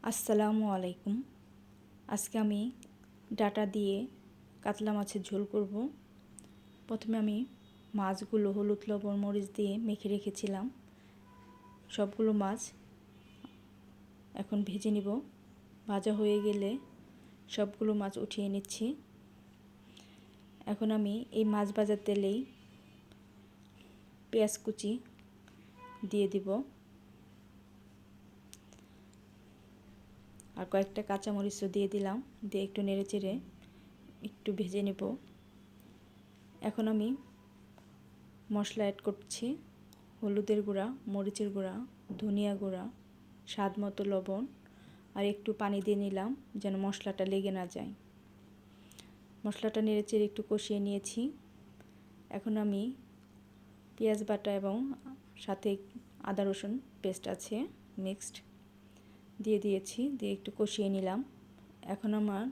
আসসালামু আলাইকুম। আজকে আমি ডাটা দিয়ে কাতলা মাছের ঝোল করব। প্রথমে আমি মাছগুলো হলুদ লবণ মরিচ দিয়ে মেখে রেখেছিলাম। সবগুলো মাছ এখন ভেজে নিব। ভাজা হয়ে গেলে সবগুলো মাছ উঠিয়ে নিচ্ছি। এখন আমি এই মাছ ভাজার তেলেই পেঁয়াজ কুচি দিয়ে দিব আর কয়েকটা কাঁচামরিচও দিয়ে দিলাম। দিয়ে একটু নেড়েচেড়ে একটু ভেজে নেব। এখন আমি মশলা অ্যাড করছি। হলুদের গুঁড়া, মরিচের গুঁড়া, ধনিয়া গুঁড়া, স্বাদ মতো লবণ আর একটু পানি দিয়ে নিলাম যেন মশলাটা লেগে না যায়। মশলাটা নেড়েচেড়ে একটু কষিয়ে নিয়েছি। এখন আমি পেঁয়াজ বাটা এবং সাথে আদা রসুন পেস্ট আছে মিক্সড দিয়ে দিয়েছি। দিয়ে একটু কষিয়ে নিলাম। এখন আমার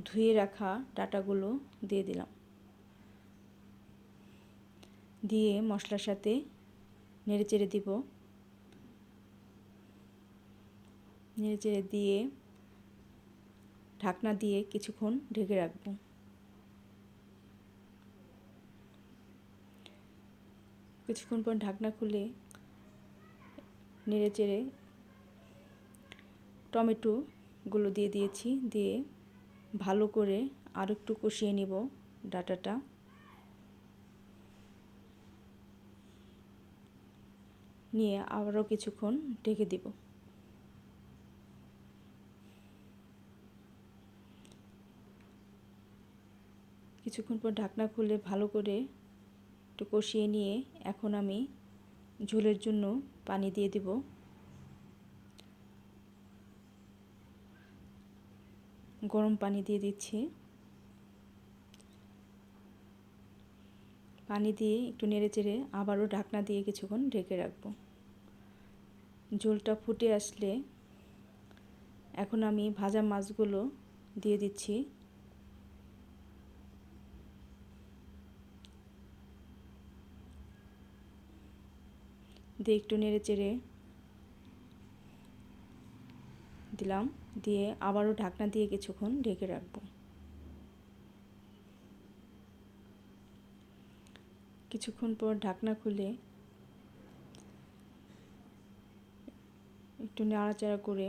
ধুয়ে রাখা ডাটাগুলো দিয়ে দিলাম। দিয়ে মশলার সাথে নেড়েচেড়ে দিব। নেড়েচেড়ে দিয়ে ঢাকনা দিয়ে কিছুক্ষণ ঢেকে রাখব। কিছুক্ষণ পর ঢাকনা খুলে নেড়েচেড়ে টমেটোগুলো দিয়ে দিয়েছি। দিয়ে ভালো করে আর একটু কষিয়ে নিব ডাটাটা। নিয়ে আবারও কিছুক্ষণ ঢেকে দিব। কিছুক্ষণ পর ঢাকনা খুলে ভালো করে একটু কষিয়ে নিয়ে এখন আমি ঝোলের জন্য পানি দিয়ে দিব। গরম পানি দিয়ে দিচ্ছি। পানি দিয়ে একটু নেড়েচেড়ে আবারও ঢাকনা দিয়ে কিছুক্ষণ ঢেকে রাখব। ঝোলটা ফুটে আসলে এখন আমি ভাজা মাছগুলো দিয়ে দিচ্ছি। দিয়ে একটু নেড়েচেড়ে দিলাম। দিয়ে আবারও ঢাকনা দিয়ে কিছুক্ষণ ঢেকে রাখব। কিছুক্ষণ পর ঢাকনা খুলে একটু নাড়াচাড়া করে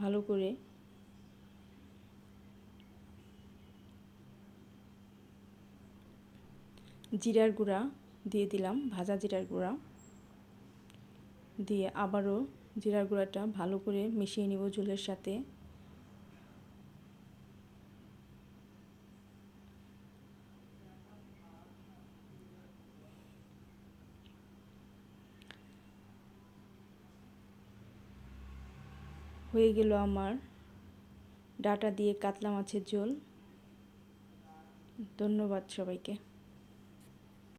ভালো করে জিরার গুঁড়া দিয়ে দিলাম, ভাজা জিরার গুঁড়া। দিয়ে আবারও জিরার গুঁড়াটা ভালো করে মিশিয়ে নিব ঝোলের সাথে। হয়ে গেল আমার ডাটা দিয়ে কাতলা মাছের ঝোল। ধন্যবাদ সবাইকে।